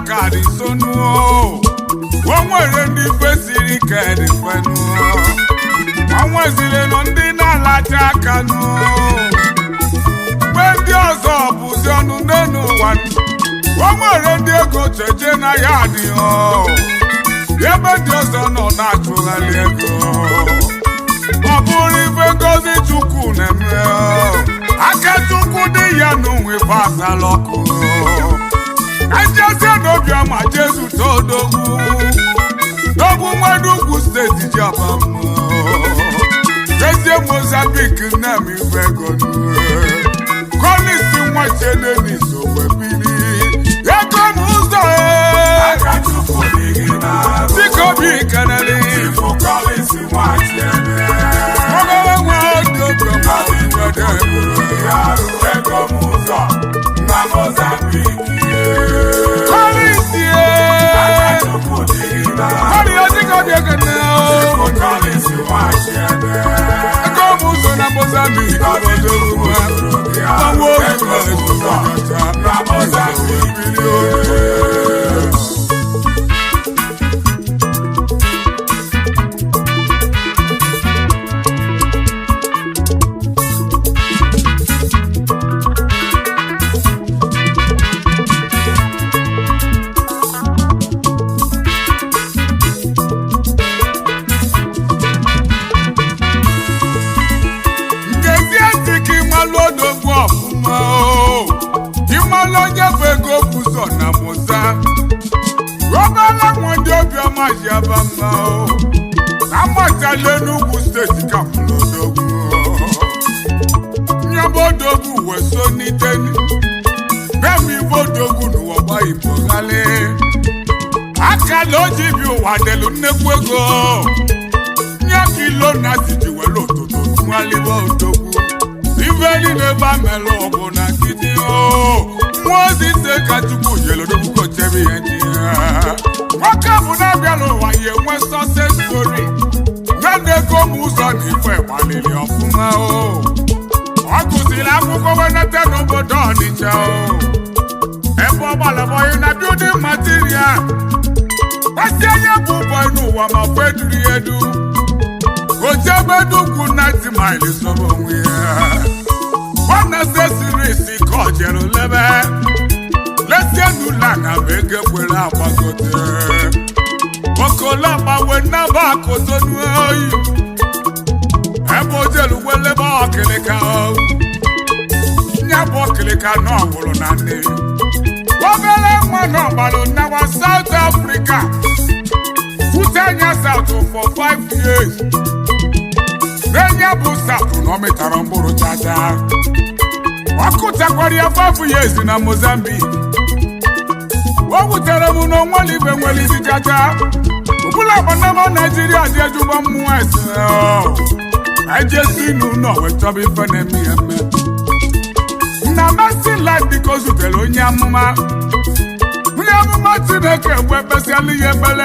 aka dị sonuo o nwere ndị kwesịrị ka dị fenuo o nwezile nọ ndị na-alacha aka nụ mgbe ndị ọzọ bụzi ọnụ n'elu ụwa o nwere ndị ego cheje na ya adịghị ebe ndị ọzọ nọ na-achụgharị ego ọ bụrụ ife ngozi Chukwu na-eme aka Chukwu dị ya n'onwe gbasara ọkụ ejezie n'obiọma Jesu todogwu dogwu Nwedugwu steeti Jiabam jezie Mozambique nnem ife ego Kolisi Nwachedenis Owebiri ego m ụzọ Tikobi Kanali Kolisi Nwachedenis Ogowe nwa odobiọma ego m ụzọ na Mozambique Kolisi Jiabam amachala n'Ugwu steeti ka Odogwu nyabodogwu weso n'iteni bemi bodogwu n'ụwa gba Igbo ghali akala oji bi ụwa delu nnekwu ego nye kilo na tiji welu ụtụtụ nwalibo Odogwu ife niile bamelu ọbụ na nkịtị mmụọ ozi ise ka Chukwu nyere Odogwu kochebe ihe ndị nwoke bụ na-abịa n'ụwa ya enwe success story nne ego m ụzọ na ife gbalịrị ọfụma ọ gụsịrị akwụkwọ wenete n'obodo Ọnịcha ebe ọ gbalabọghị na building material gbasi anya bụ ụbọị n'ụwa ma feduru ya edu ojebe n'ugwu 90 miles sobe onwe ya nwanne series ka ọ jere lebe lesienula na bụ ego kwere agbagote okolagbawe nnaba akụtonu oyi ebe ojelu welebe ọkịlịka nya bụ ọkịlịka na ọwụrụ na nne obere nwa na ọgbalụ nawa South Africa fute anya South for 5 years n'enye bụ South na ọ mịtara mkpụrụ chacha ọkụtakwara ya 5 years na Mozambique o wutere m n'onwere ibe nwere isi chacha ọbụla agbanama Naijiria dị ejugbo mmụọ ese ejesi n'ụlọ wee chọba ife na-eme ya mme na Mercy Life biko zutere onye amụma Chineke mgbe ekpesiala ihe ekpele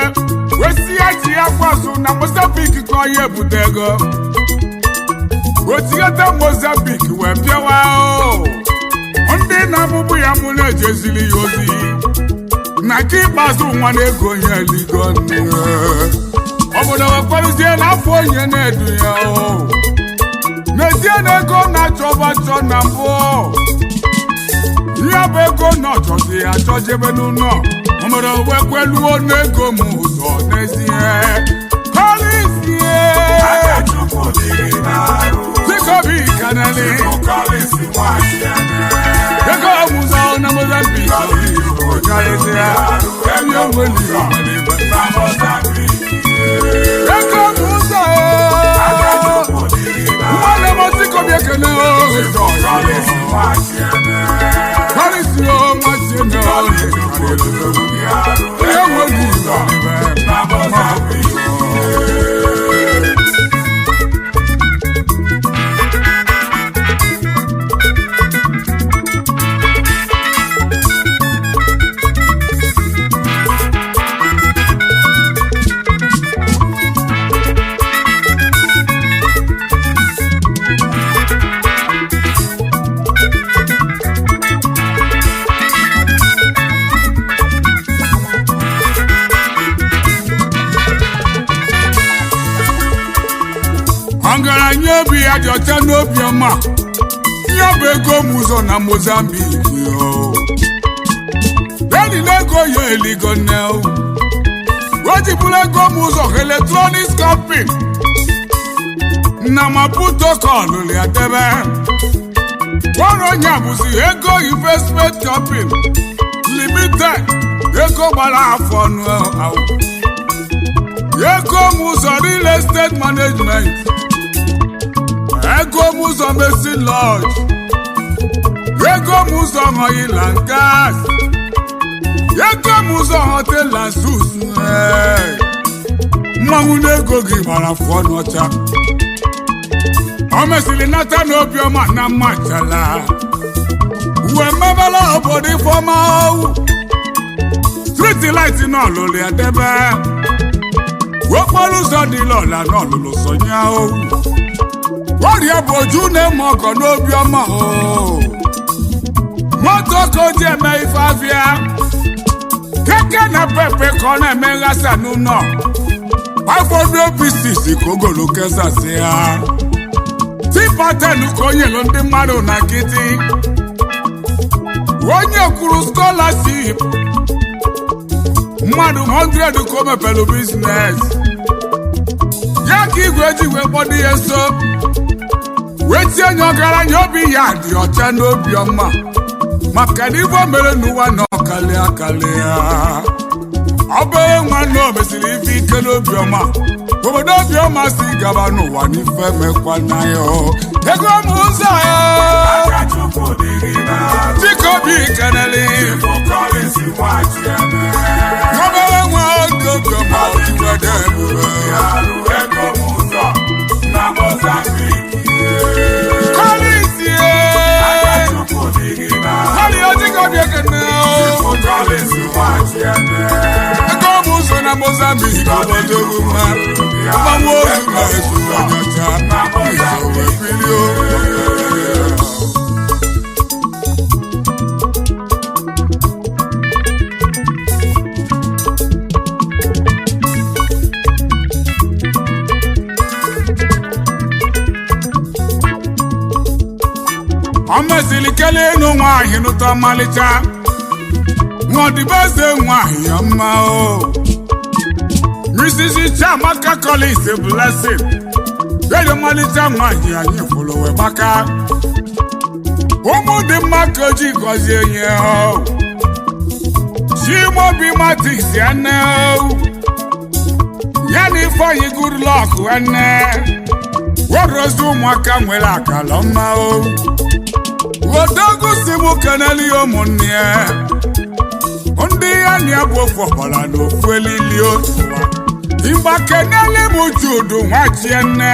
wee si ya ji ya kwazụ na Mozambique ka ọ ya ebute ego otinyeta Mozambique wee bịawa ndị na-amụbụ ya mụ na-ejezili ya ozi na nke ikpeazụ nwa na-ego onye eligo obodo wekwarụzie n'afọ onye na-edu ya n'ezie na ego na-achọba achọ na mbụ ihe bụ ego na ọchọzi ya achọjebe n'ụlọ obodo wekweluo n'ego m ụzọ n'ezie Kolisie Tikobi Kanali ego ọmụzọ na Mozambique ego ọmụzọ mmadụ mọsiko bi ekene Kolisie n'obi ya dị ọcha n'obi ọma ya bụ ego m ụzọ na Mozambique Daddy n'ego ya eligo nne o ji bụrụ ego m ụzọ electronics company na Maputo kọlụ ya debe ọrụ onye bụzi ego investment company limited ego gbara afọ ọnụ ego m ụzọ real estate management ego m ụzọ Mercy Lodge ego m ụzọ oil and gas ego m ụzọ hotel and suites mmanwụ n'ego gị gbara afọ ọnụ ọcha o mesịrị nata n'obiọma na mmachala uwe mmebela obodo ifeọma street light n'ọlụlụ ya debe okporo ụzọ dị lọla n'ọlụlụ sonya ọrịa bụ oju na-eme ọgọ n'obiọma moto ka o ji eme ife afịa keke na pepe ka ọ na-eme nghasa n'ụlọ afọdụ pieces ka ogolo kesasị ya tipatenu ka o nyelu ndị mmadụ na nkịtị onye kwuru scholarship mmadụ 100 ka o mepelu biznes ya ka igwe ji wee kpọdo ihe nso wee tie nye ọgaranya obi ya dị ọcha n'obi ọma maka na ife o mere n'ụwa na ọkalị akalị ya obere nwanne o mesịrị ife ike n'obi ọma obodo obi ọma si gaba n'ụwa n'ife mekwana ya ego m ụzọ dịka obi keneli obere nwa oge obi ọma iwede ebube kọlisie kọli ojika obi ekene ego m ụzọ na Mozambique obodo mma mgbanwe ozu na-ezu ọnyacha izowe bilio o mesịrị kelee ịnụ nwaanyị nụta ọmalịcha nwadibeze nwaanyị ya mma Mrs. Chiamaka Collins Blessing ede ọmalịcha nwaanyị anyị fụrụ wee gbaka ụmụ dị mma ka o ji gọzie nye Chimaobi Martins ya nne ya na Ifeanyi Goodluck nne werozi ụmụaka nwere akala mma Odogwu si mụ keneli ụmụnne ya ndị ya na bụ ofu ọbara na ofu elili otuwa ịgba keneli m Jude Nwachienne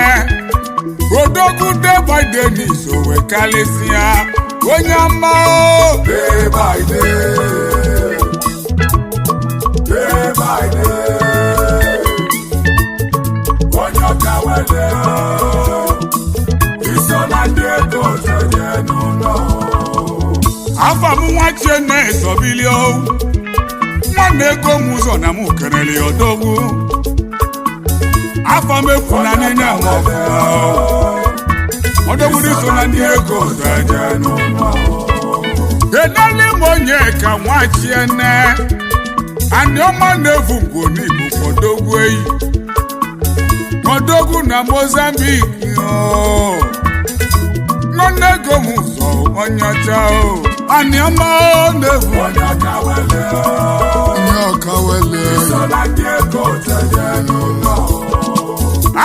Odogwu day by day n'iso wee kalịsịa onye ọma day by day day by day onye ọka wele iso na ndị ego tenye n'ụlọ afọ m Nwachienne esobilio nwanne ego m ụzọ na mụ keneli Odogwu afọ m efuna n'ine Odogwu iso na ndị ego tenye n'ụlọ keneli m onye ka Nwachienne andị ọma na-evu ngwo n'Igbo Odogwu eyi Odogwu na Mozambique nwanne ego m ụzọ onye ọcha andị ọma na-evu onye ọka wele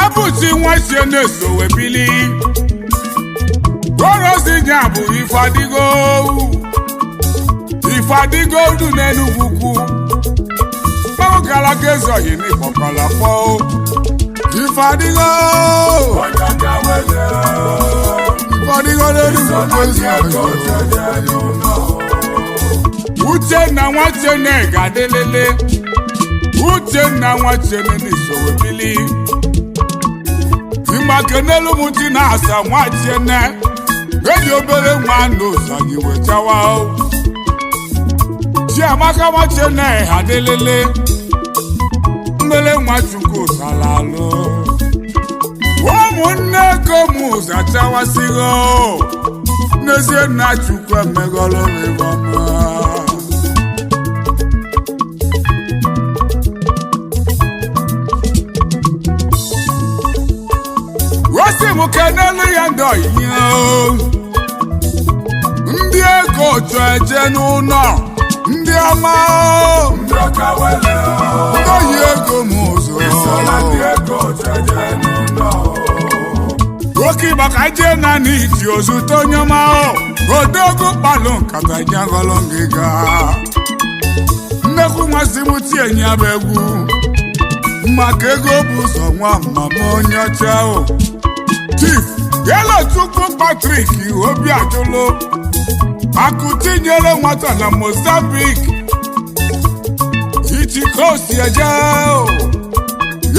abụchi Nwachienne so wee bili orozi nya bụ ife adịgo du n'Enugwu ukwu gara ga-ezoghị n'ịkpọkọla kpọ ife adịgo n'Enugwu Uchenna Nwachienne ga-adịlele Uchenna Nwachienne n'isowe bili ịgbakenelu m ji na-asa Nwachienne eji obere nwa n'ụzọ anyị wechawa Chiamaka Nwachienne adịlele mmele Nwachukwu salalụ ụmụnne ego m zachawasịgo n'ezie nna Chukwu emegolo ịbọma osi m kenelu ya ndị ọyịnya ndị ego otu eje n'ụlọ ndị ọma ndị oyi ego m ụzọ oke maka je na n'iti ozute onye ọma odogwu kpalụ nkata nyagọlọ ngịga nnekwu nmasị m tienye ya bụ egwu maka ego bụ ụzọ nwa mama onye ọcha Chief Yellowchukwu Patrick Obiajulu akụ tinyere nwata na Mozambique ichikosi eje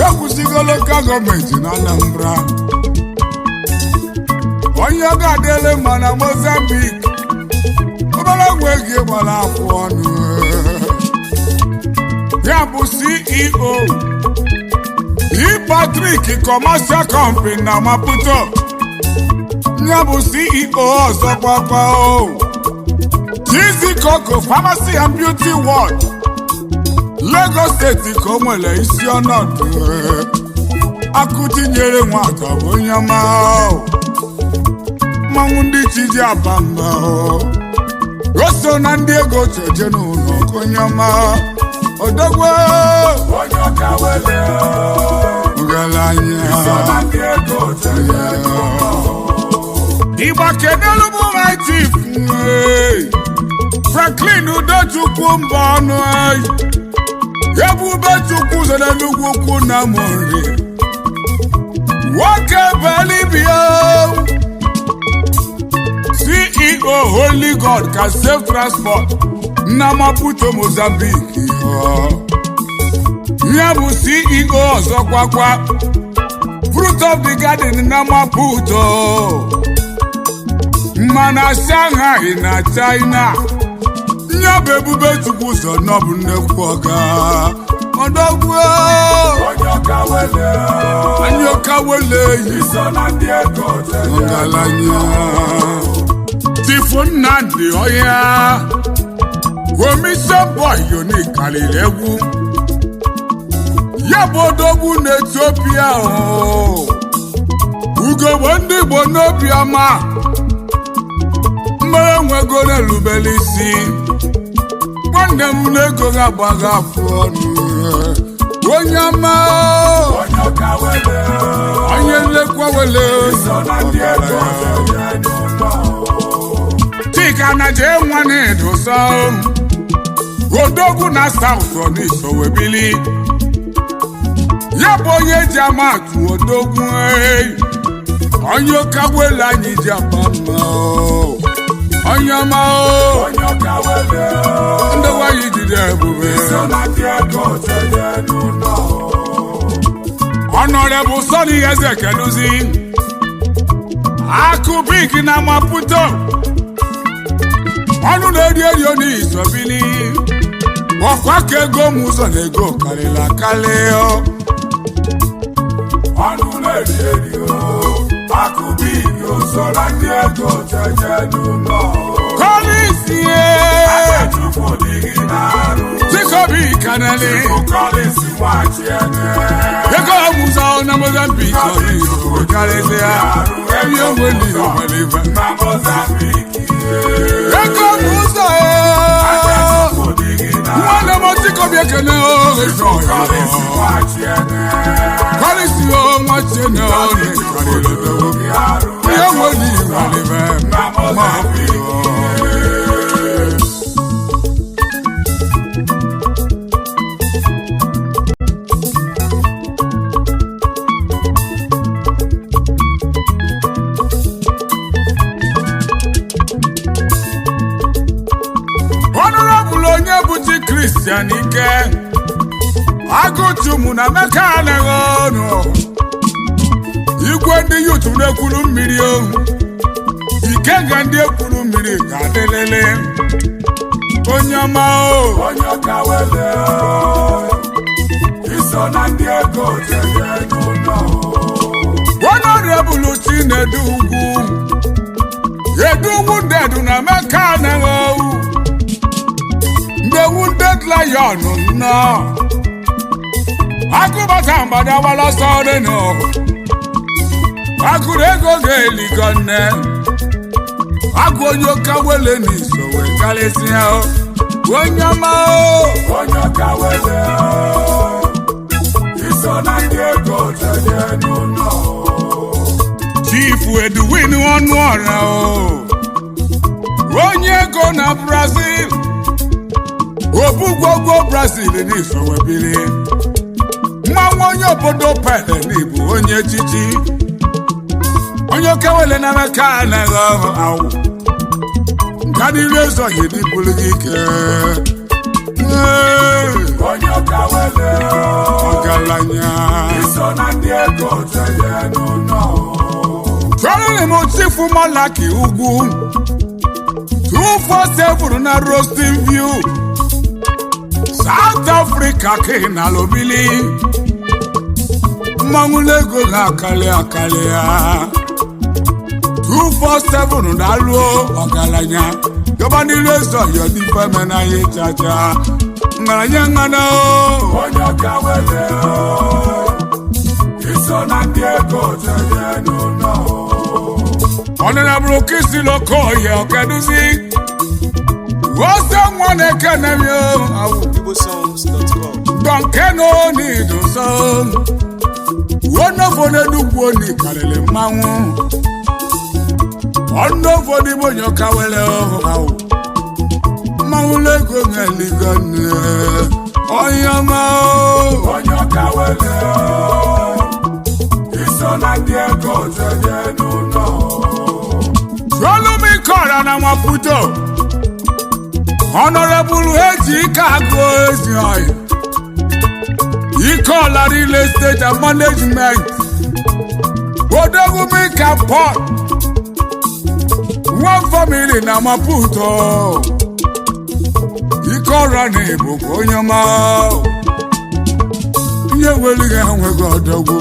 ekwusigo local gọọmenti na Anambra onye ga-adịle ma na Mozambique obere nwe gị gbara afọ ọnụ ya bụ CEO Patrick Commercial Company na Maputo ya bụ CEO ọzọ gbakwa Easy Coco Pharmacy and Beauty World Lagos State ka o nwere isi ọnọdụ akụ tinyere nwata bụ onye ọma mmanwụ ndị chiji aba mba o so na ndị ego cheje n'ụlọ onye ọma odogwe onye ọka wele Igba kedelu bụ my chief Franklin Udochukwu mba ọnụ Ebube Chukwu zere n'ugwu ukwu na Mori nwoke belibia CEO Holy God can save transport na Maputo Mozambique ya bụ CEO ọzọ kwakwa Fruit of the Garden na Maputo mana Shanghai na China ya bụ Ebube Chukwu ụzọ n'ọbụ nnekwu ọga ọdọgwu anyị ọkawele ọgalanya Tifu Nnamdi Ọhịa Commission Boy Unique karịrị egwu ya bụ odogwu n'Etiopia ugogbe ndị Igbo n'obi ọma mmere nwego n'elubele isi nwanne m n'ego ga-agbaga afọ ọnụ onye ọma onye nlekwa wele Chika na jee nwa na-edosa odogwu na South Ọnịsha webili ya bụ onye ji ama atụ odogwu onye ọkawele anyị ji apa mma onye ọma ndị nwanyị jide ebube Honorable Sonny Ezekeluzi akụ big na Maputo ọnụ na-eri eri n'isobili ọkwa ka ego m ụzọ na ego karịrị akarị ọnụ na-eri eri akụbi ụzọ na ndị ego cheje n'ụlọ kọlisie Chikobi Kanali ego ọmụzọ na Mozambique karịsịa ebe onweli ọmaliva ego ọmụzọ nwanne m Chikobi ekene kọlisi nwachi na ọrụ karịrị ihe onweli ọmaliva Christian Ike agụtụmụ na Emeka anaghị ọnụ igwe ndị yutu na-ekwuru mmiri ike ga ndị ekwuru mmiri ga-adịlele onye ọma onye ọka wele iso na ndị ego Honorable Chinedu Ugwu Edu wounded na meka na o the wounded lion no Akubata mbada wala sore no Akurego geli gonne Agonyo kawele ni so we kalesia o Wonyama o onyoka wele o Isona Diego tayenu no Chief Edwin Onwara o Onyego na Brazil Obugogo Brazil ni so we bili Mwanyo bodo pele ni bu onye chichi Onyoka wele na meka na awu Kani rezo yedi bulugike Onyoka wele Ogalanya Isona Diego tayenu no Chole mo chifu Malaki Ugwu 247 na Roasting View South Africa kina lobili Mangulego na kale ya 247 ndaluo Ogalanya Gabani rezo yodi femena ye chacha Nganya ngana o Onyoka wele Isona Diego tayenu no Honorable Kisi Lokoye Okedusi What's someone that can have you? IwoPeopleSongs.com Don't can only do song One of the Duboni Karele Mamu One of the Bonyoka Wele Maulego Neligan Oyama Bonyoka Wele Isona Diego tayenu no Follow me, Corana Maputo. Honorable Heji Kago is He called a real estate and management. Bodogu make a pot. One family na Maputo. He called a neighbor, Onyama. You will get home with Godogu.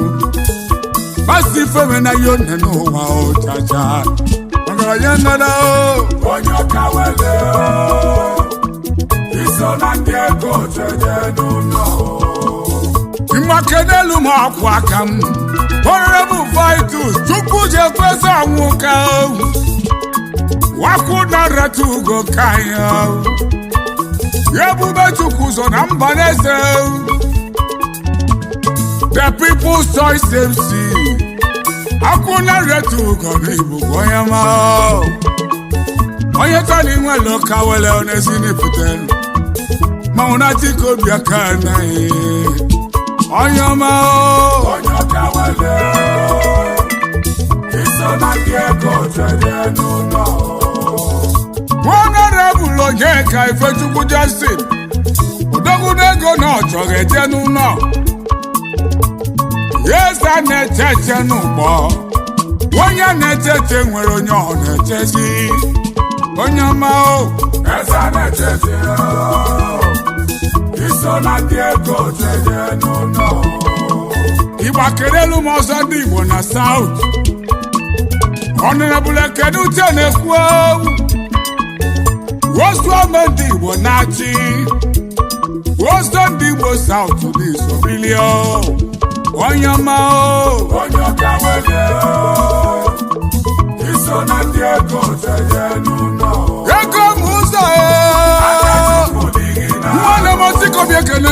Basi femena yone no wa chacha. Yanada Onyoka wele Isona Diego tayenu no Imakenelu makwakam Honorable Vitus Chukuje kweza wuka Wakuna ratugo kaya Yebube chukuzo nambanese The People's Choice MC Akuna retu konibu goyama Oye tani mwelo kawele onesini putelu Mauna tiko biakana Oyama Onyoka wele Isona Diego tayenu no Honorable Onyeka Ifechukwu Justin Odogunego no choge tenu no Yes, I necheche n'ugbo Onye necheche nwere onye ọ nechezi Onye ma o Yes, I necheche Isona Diego tayenu no Igba kerelu m ọzọ ndị Igbo na South Honorable Ekene Tenekwu Wosu ome ndị Igbo na-achị Wosu ndị Igbo South dị sobilio Onyama o Onyoka wele Isona Diego tayenu no Ego muzo Mwana motiko biekene o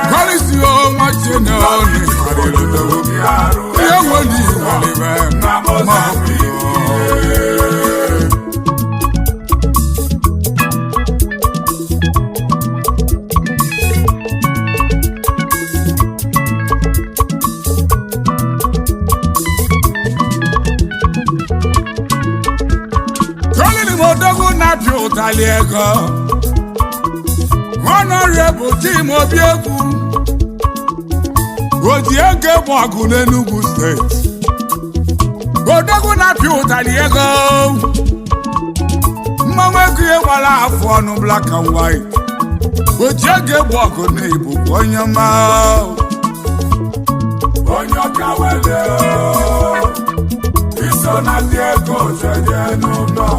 Kalisi o machene o ni Karilu Yewo ni walive Mamozabi Taliego Honorable Tim Obiekwu Odiege Mwagu n'Enugu State Odogwu na-apịa Taliego Mmanwụ ego ihe gbara afọ ọnụ black and white Odiege Mwagu n'Igbo onye ma onye ọka wele iso na ndị ego jeje n'ụlọ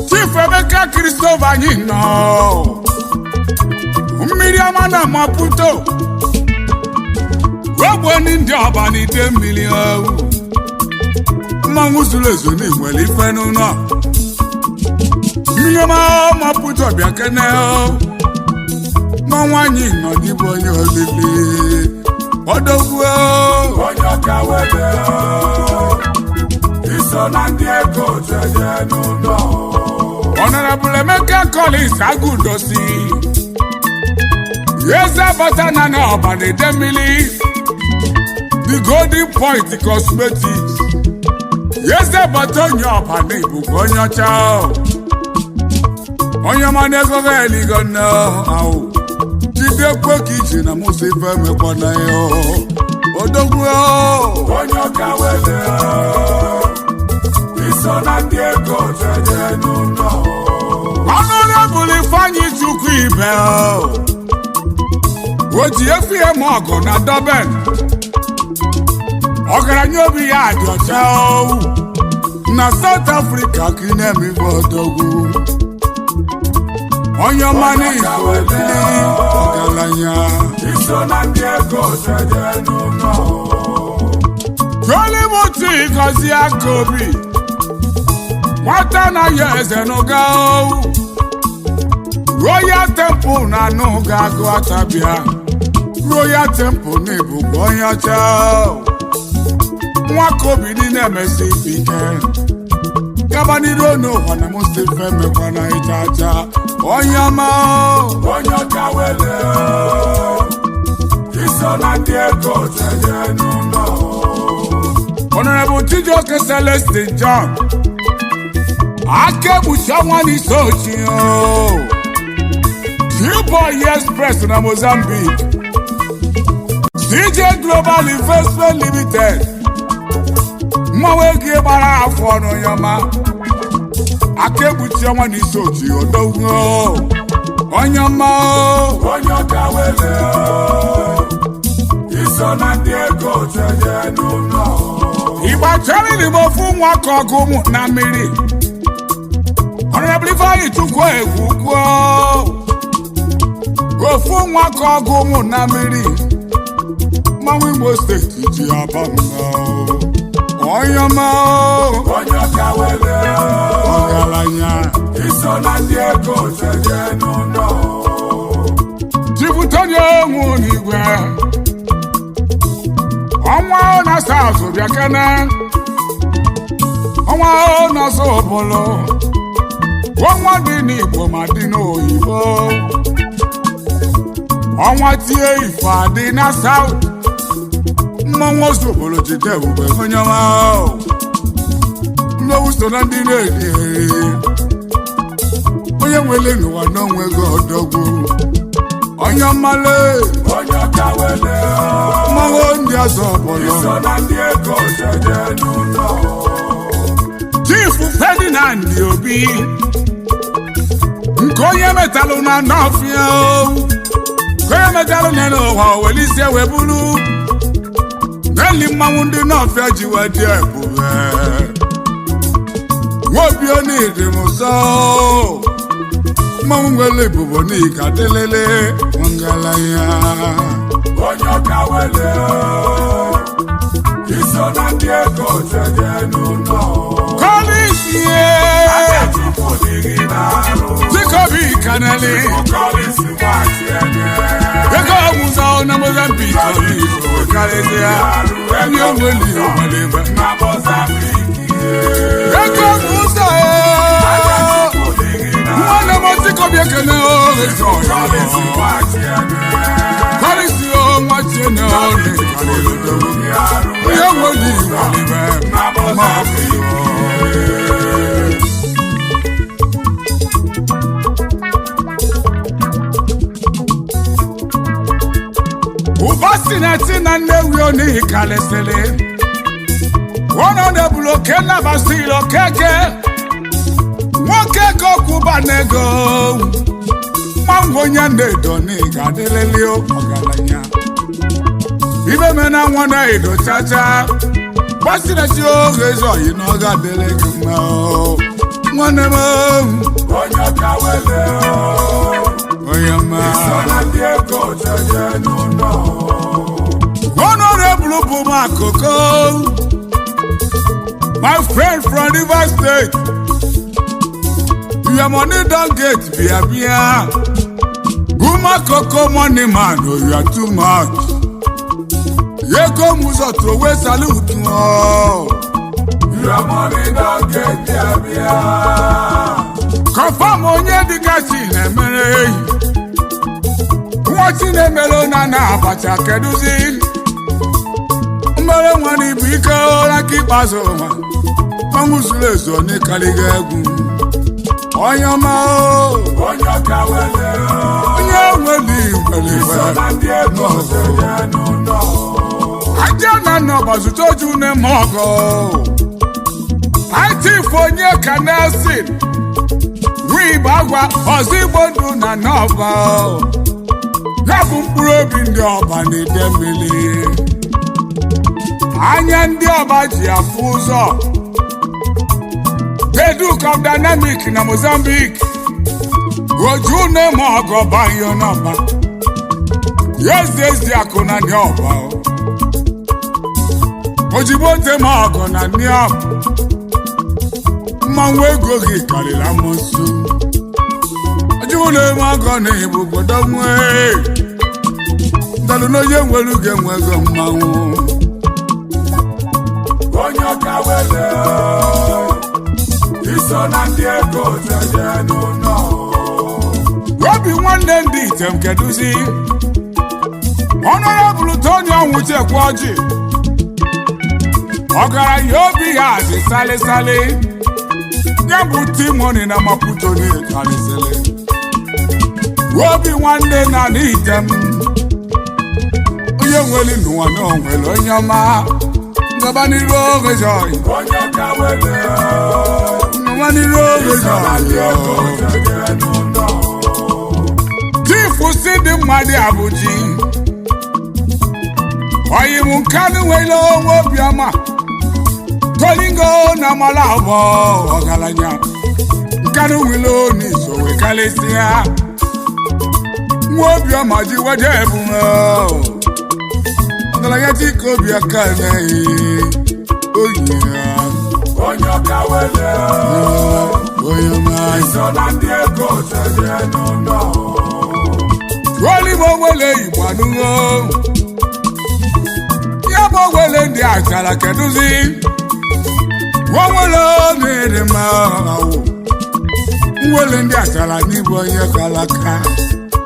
Chief Emeka Christopher anyị nọ mmiri ama na Maputo ogbenye ndị ọba n'ide mmiri mmanwụ zuru ezu n'igwele ife n'ụlọ mmiri ama Maputo bịa kene mmanwụ anyị nọ n'ibụ onye olili odogwu onye ọka wele iso na ndị ego jeje n'ụlọ Honorable Emeka Collins Agudosi Yeza Batana na Obane Demili The Golden Point Cosmetics Yeza Batonyo Obane Bugonyo Chao Onye manego veli gono Jide kwe kichi na musi feme kwa na yo Odogwu onye ọka wele iso na ndị ego jeje n'ụlọ Honorable Ifeanyi Chukwu Ibe Oji FEM ọgụ na Durban ọgaranya obi ya dị ọcha na South Africa ka ị na-eme ife odogwu onye ọma n'Igbo ebili ọgaranya iso na ndị ego jeje n'ụlọ Jolimuti Ngozi Akobi nwata na ya eze n'ụga Royal Temple na n'ụga agụ atabịa Royal Temple na-ebukwa onye ọcha nwaka obi niile emesi ike gaba n'iru n'ụwa na Mustafa emekwa na ịcha aja onye ọma onye ọka wele iso na ndị ego jeje n'ụlọ Honorable Chijioke Celestine John Akebucha nwani sochi Boy Express na Mozambique DJ Global Investment Limited mmawe gie gbara afọ n'onyoma Akebucha nwani sochi odogwu onye ọma onye ọka wele iso na ndị ego jeje n'ụlọ Igba chere mo fún wọn kọ ọgụ na mmiri Honorable Ifeanyi Chukwu egwu go fún wọn kọ ọgụ na mmiri mmanwụ Imo steeti ji aba mma onye ọma onye ọka wele ọgaranya iso na ndị ego jeje n'ụlọ jipụtanye onwe n'igwe ọnwa na South bịa kene ọnwa na Sobolo ọnwa dị n'Igbo ma dị n'oyibo ọnwa tie ife adị na South mmanwụ Sobolo jide ebube onye ọma nnewu so na ndị na-eri onye nwere n'ụwa n'onwe gị odogwu onye ọmale onye ọka wele mmanwụ ndị Sobolo iso na ndị ego jeje n'ụlọ Chief Ferdinand Obi nke onye metalụ na Nọfịa nke onye metalụ na n'ụwa welisi ewebulu n'eli mmanwụ ndị Nọfịa ji wedị ebube nwobi onidi mụsọ mmanwụ nwere ebubo n'ika delele ngalaya onye ọka wele iso na ndị ego jeje n'ụlọ Kolisie Tikobi Kanali Ego Musa na Mozambique Kalesia Enyi onweli omaleba Ego Musa Mwana mo Tikobi Ekene Kalisio Mwachene Enyi onweli omaleba Ubastinati na Nnewi oni kalesele Honorable Okena Basilo Keke Nwoke Kokuba Nego Mango Nyandedo ni gadelele ọgaranya ibe mena nwana edo chacha gbasira chi oge zoyi n'oga dele gị mma nwanne m onye ka wele onye ma isona ndị ego jeje n'ụlọ honorable Buma Koko my friend from Rivers State your money don't get bia Buma Koko money man oh you are too much yego muzo throw away salute your money don't get bia confirm onye dịka chi na-emere nwa chi na-emere na abacha keduzi mmere nwere ibu ike ụra ka ikpeazụ ụwa ọnwụ zuru ezu onye karịga egwu onye ọma onye ọka wele onye nwere aja na nọ gbazụta oju na-eme ọgọ aitif onye ka Nelson nwa igbo agwa ọzọ igbo ndụ na nọba ya bụ mkpụrụ obi ndị ọba na-ede mmiri anya ndị ọba ji afụ ụzọ Bedrock Dynamic na Mozambique oju na-eme ọgọ banyo n'ọba ezi akụ na ndị ọba ojigbo nteme ọgọ na ndị ọba mmanwụ ego gị karịrị amụsụ ojigbo na-eme ọgọ na igbo obodo nwee ndalụ n'onye nwere uge nwe ego mmanwụ onye ọka wele iso na ndị ego jeje n'ụlọ obi nwanne ndị item keduzi Honorable Tony Onwuchekwa Ọjị ọgaranya obi ya dị salisali ya bụ Timoni na Maputo na-ekalisili obi nwanne na n'item onye nwere n'ụwa na onwere onye ọma ngaba n'iru oge joyi onye ka wele ngaba n'iru oge joyi Chifu Sidi Mmadụ Abụji oyi m nkanu nwere onwe obiọma tolingo na mala abụọ ọgaranya nkanu nwere n'iso wee kalịsịa nwa obiọma ji weje ebume ọgaranya dịka obi aka na-eyi oyi ya onye ọka wele onye ma iso na ndị ego jeje n'ụlọ olimo nwere igbo anụgo ya bụ ogwele ndị achara keduzi nwere onye ma awụ nwere ndị achara n'ibu onye kalaka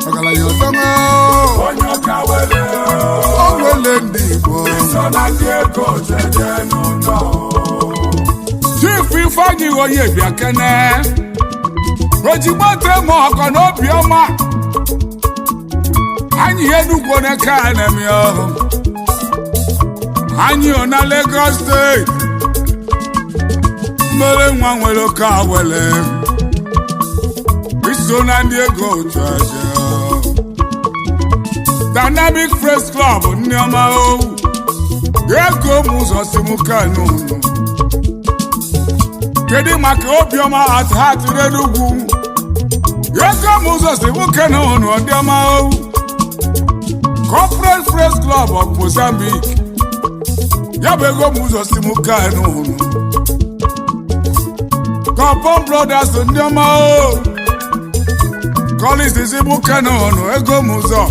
ọgaranya ọtọma onye ọka wele onwere ndị igbo Chief Ifeanyi onye bịa kene ojigbo temo ọkọ n'obi ọma anyị Enugu n'aka enemi ọhụ anyị na Lagos State mmere nwa nwere oke awele iso na ndị ego jeje Dynamic Press Club ndị ọma owu ego m ụzọ si m kanu kedu maka obiọma at heart n'Enugu ego m ụzọ si m kanu ndị ọma owu Corporate Press Club of Mozambique ya bụ ego m ụzọ si m kanu Compom Brothers ndị ọma owu Collins si m kanu ego m ụzọ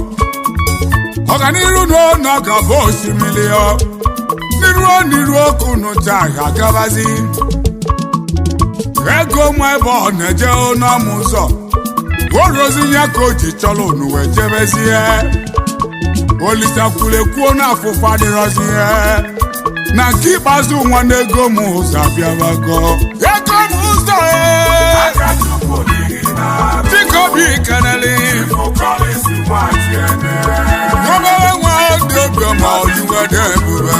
ọganiru n'ọnọ ga-abụ osimiri n'iru ọkụ n'ụcha ga-agabazi ego m ebe ọ na-eje n'ọmụ ụzọ orozi ya ka o ji chọrọ unu wee jebezie olisakwulekwuo n'afụfa dịrọzi ihe na nke ikpeazụ nwanne ego m ụzọ abịabago ego m ụzọ dịka obi keneli obere nwa dị obiọma ojuwede ebube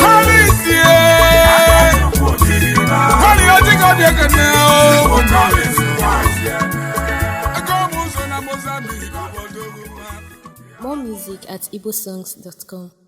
kọlisie kọli ojika obi ekene ego m ụzọ na Mozambique More music at igbosongs.com.